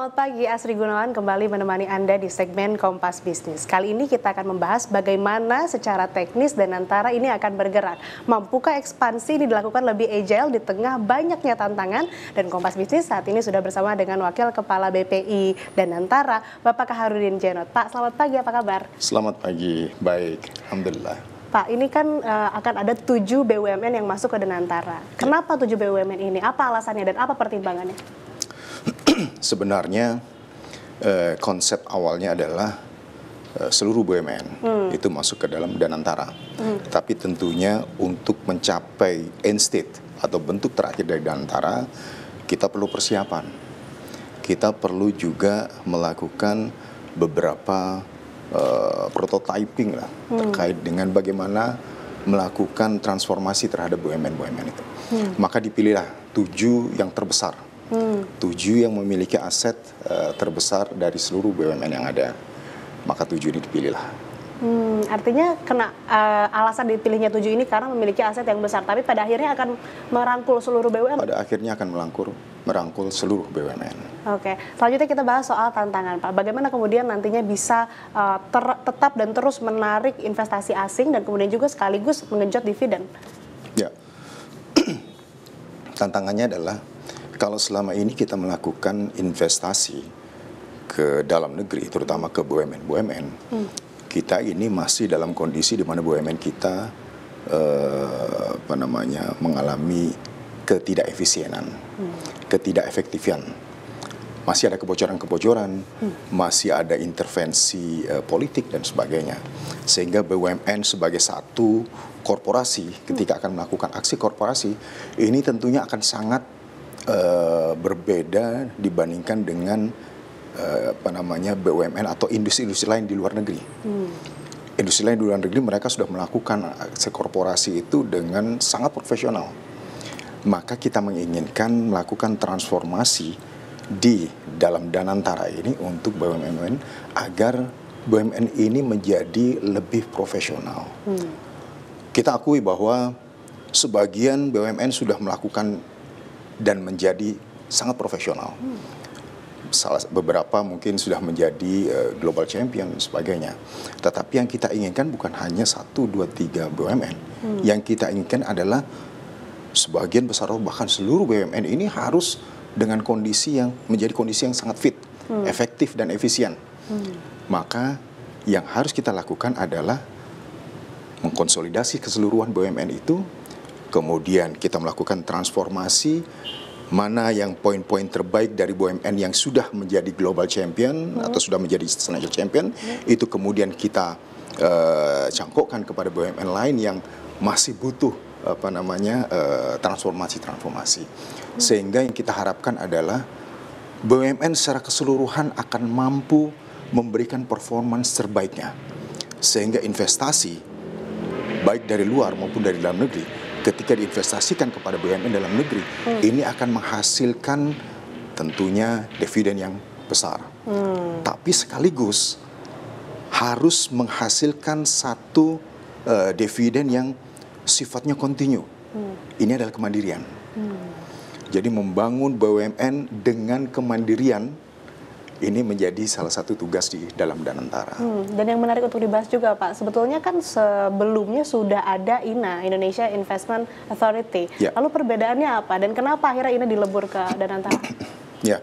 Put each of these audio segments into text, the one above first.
Selamat pagi, Asri Gunawan kembali menemani Anda di segmen Kompas Bisnis. Kali ini kita akan membahas bagaimana secara teknis Danantara ini akan bergerak. Mampukah ekspansi ini dilakukan lebih agile di tengah banyaknya tantangan? Dan Kompas Bisnis saat ini sudah bersama dengan Wakil Kepala BPI Danantara, Bapak Kaharudin Djenot. Pak, selamat pagi, apa kabar? Selamat pagi, baik, Alhamdulillah. Pak, ini kan akan ada 7 BUMN yang masuk ke Danantara. Kenapa 7 BUMN ini? Apa alasannya dan apa pertimbangannya? Sebenarnya konsep awalnya adalah seluruh BUMN itu masuk ke dalam Danantara. Tapi tentunya untuk mencapai end state atau bentuk terakhir dari Danantara, kita perlu persiapan. Kita perlu juga melakukan beberapa prototyping lah terkait dengan bagaimana melakukan transformasi terhadap BUMN-BUMN itu. Maka dipilihlah 7 yang terbesar. 7 yang memiliki aset terbesar dari seluruh BUMN yang ada, maka 7 ini dipilihlah. Artinya alasan dipilihnya 7 ini karena memiliki aset yang besar, tapi pada akhirnya akan merangkul seluruh BUMN? Pada akhirnya akan merangkul seluruh BUMN. Oke, selanjutnya kita bahas soal tantangan, Pak. Bagaimana kemudian nantinya bisa tetap dan terus menarik investasi asing dan kemudian juga sekaligus mengenjot dividen? Ya, tantangannya adalah kalau selama ini kita melakukan investasi ke dalam negeri, terutama ke BUMN, kita ini masih dalam kondisi di mana BUMN kita mengalami ketidakefisienan, ketidakefektifan. Masih ada kebocoran-kebocoran, masih ada intervensi politik dan sebagainya. Sehingga BUMN sebagai satu korporasi ketika akan melakukan aksi korporasi, ini tentunya akan sangat berbeda dibandingkan dengan BUMN atau industri-industri lain di luar negeri. Industri lain di luar negeri mereka sudah melakukan aksi korporasi itu dengan sangat profesional. Maka kita menginginkan melakukan transformasi di dalam Danantara ini untuk BUMN agar BUMN ini menjadi lebih profesional. Kita akui bahwa sebagian BUMN sudah melakukan dan menjadi sangat profesional. Beberapa mungkin sudah menjadi global champion dan sebagainya. Tetapi yang kita inginkan bukan hanya 1, 2, 3 BUMN. Yang kita inginkan adalah sebagian besar bahkan seluruh BUMN ini harus dengan kondisi yang menjadi kondisi yang sangat fit, efektif dan efisien. Maka yang harus kita lakukan adalah mengkonsolidasi keseluruhan BUMN itu. Kemudian kita melakukan transformasi mana yang poin-poin terbaik dari BUMN yang sudah menjadi global champion atau sudah menjadi international champion, itu kemudian kita cangkokkan kepada BUMN lain yang masih butuh transformasi. Sehingga yang kita harapkan adalah BUMN secara keseluruhan akan mampu memberikan performance terbaiknya. Sehingga investasi baik dari luar maupun dari dalam negeri ketika diinvestasikan kepada BUMN dalam negeri, ini akan menghasilkan tentunya dividen yang besar. Tapi sekaligus harus menghasilkan satu dividen yang sifatnya kontinu. Ini adalah kemandirian. Jadi membangun BUMN dengan kemandirian ini menjadi salah satu tugas di dalam Danantara. Dan yang menarik untuk dibahas juga, Pak, sebetulnya kan sebelumnya sudah ada INA, Indonesia Investment Authority. Ya. Lalu perbedaannya apa dan kenapa akhirnya INA dilebur ke Danantara? Ya,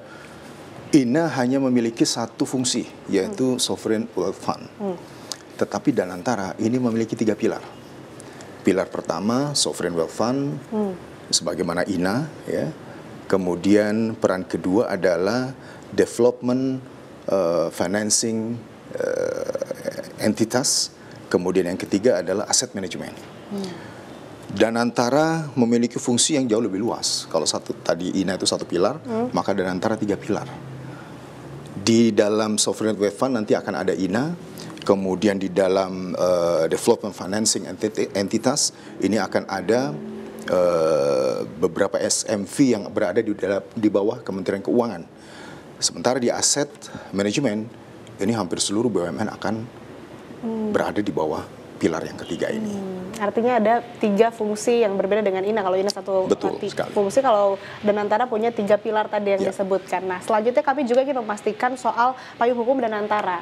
INA hanya memiliki satu fungsi, yaitu Sovereign Wealth Fund. Tetapi Danantara ini memiliki 3 pilar. Pilar pertama, Sovereign Wealth Fund, sebagaimana INA, ya. Kemudian peran kedua adalah development financing entitas. Kemudian yang ketiga adalah asset management. Danantara memiliki fungsi yang jauh lebih luas. Kalau tadi INA itu 1 pilar, maka Danantara 3 pilar. Di dalam Sovereign Wealth Fund nanti akan ada INA. Kemudian di dalam development financing entitas ini akan ada beberapa SMV yang berada di bawah Kementerian Keuangan. Sementara di aset manajemen ini hampir seluruh BUMN akan berada di bawah pilar yang ketiga ini. Artinya ada 3 fungsi yang berbeda dengan INA. Kalau INA satu Betul sekali. fungsi, kalau Danantara punya 3 pilar tadi yang disebutkan. Nah, selanjutnya kami juga ingin memastikan soal payung hukum Danantara.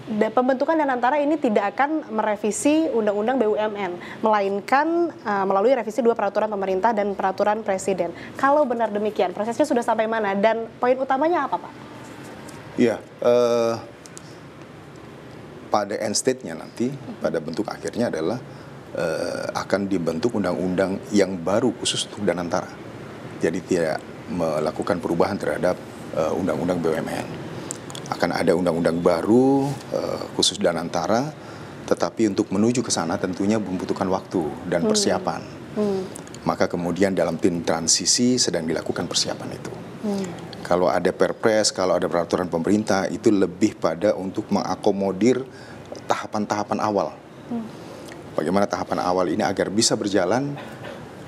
Pembentukan Danantara ini tidak akan merevisi Undang-Undang BUMN, melainkan melalui revisi 2 peraturan pemerintah dan peraturan presiden. Kalau benar demikian, prosesnya sudah sampai mana dan poin utamanya apa, Pak? Iya, pada end state-nya nanti, pada bentuk akhirnya adalah akan dibentuk undang-undang yang baru khusus untuk Danantara. Jadi tidak melakukan perubahan terhadap undang-undang BUMN. Akan ada undang-undang baru khusus Danantara, tetapi untuk menuju ke sana tentunya membutuhkan waktu dan persiapan. Maka kemudian dalam tim transisi sedang dilakukan persiapan itu. Kalau ada perpres, kalau ada peraturan pemerintah, itu lebih pada untuk mengakomodir tahapan-tahapan awal. Bagaimana tahapan awal ini agar bisa berjalan,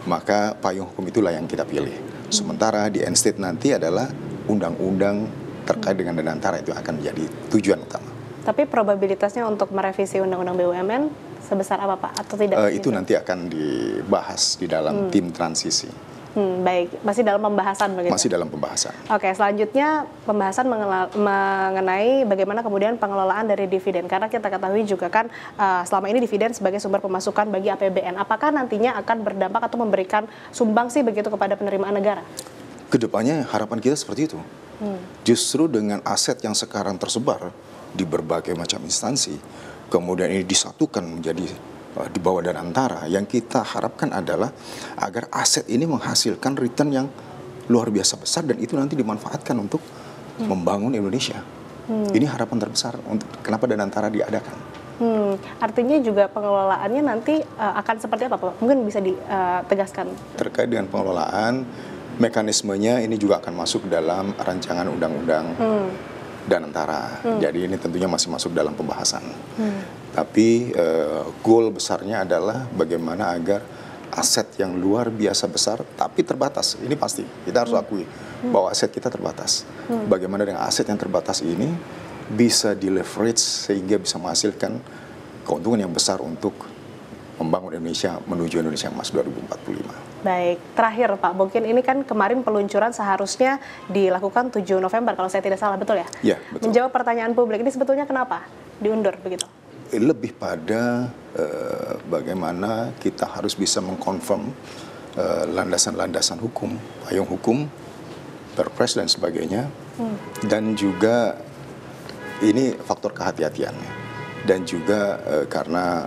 maka payung hukum itulah yang kita pilih. Sementara di end state nanti adalah undang-undang terkait dengan Danantara itu akan menjadi tujuan utama. Tapi probabilitasnya untuk merevisi Undang-Undang BUMN sebesar apa, Pak? Atau tidak? Itu nanti akan dibahas di dalam tim transisi. Baik, masih dalam pembahasan begitu? Masih dalam pembahasan. Oke, selanjutnya pembahasan mengenai bagaimana kemudian pengelolaan dari dividen. Karena kita ketahui juga kan selama ini dividen sebagai sumber pemasukan bagi APBN. Apakah nantinya akan berdampak atau memberikan sumbangsi begitu kepada penerimaan negara? Kedepannya harapan kita seperti itu. Justru dengan aset yang sekarang tersebar di berbagai macam instansi, kemudian ini disatukan menjadi di bawah Danantara, yang kita harapkan adalah agar aset ini menghasilkan return yang luar biasa besar dan itu nanti dimanfaatkan untuk membangun Indonesia. Ini harapan terbesar untuk kenapa Danantara diadakan. Artinya juga pengelolaannya nanti akan seperti apa, Pak? Mungkin bisa ditegaskan. Terkait dengan pengelolaan, mekanismenya ini juga akan masuk dalam rancangan undang-undang Danantara. Jadi ini tentunya masih masuk dalam pembahasan. Tapi goal besarnya adalah bagaimana agar aset yang luar biasa besar tapi terbatas. Ini pasti kita harus akui bahwa aset kita terbatas. Bagaimana dengan aset yang terbatas ini bisa di leverage sehingga bisa menghasilkan keuntungan yang besar untuk membangun Indonesia menuju Indonesia Emas 2045. Baik, terakhir Pak, mungkin ini kan kemarin peluncuran seharusnya dilakukan 7 November kalau saya tidak salah, betul ya? Iya, betul. Menjawab pertanyaan publik, ini sebetulnya kenapa diundur begitu? Lebih pada bagaimana kita harus bisa mengkonfirm landasan-landasan hukum, payung hukum, perpres dan sebagainya, dan juga ini faktor kehati-hatiannya, dan juga karena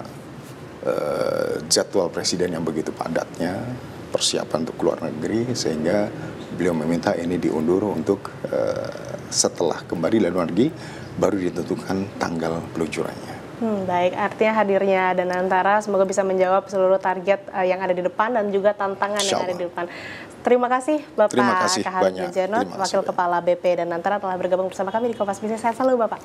jadwal presiden yang begitu padatnya, persiapan untuk keluar negeri, sehingga beliau meminta ini diundur untuk setelah kembali dari luar negeri baru ditentukan tanggal peluncurannya. Baik, artinya hadirnya Danantara semoga bisa menjawab seluruh target yang ada di depan dan juga tantangan yang ada di depan. Terima kasih Bapak Kahar Wijono, Wakil Kepala BP Danantara telah bergabung bersama kami di Kompas Bisnis. Sehat selalu Bapak.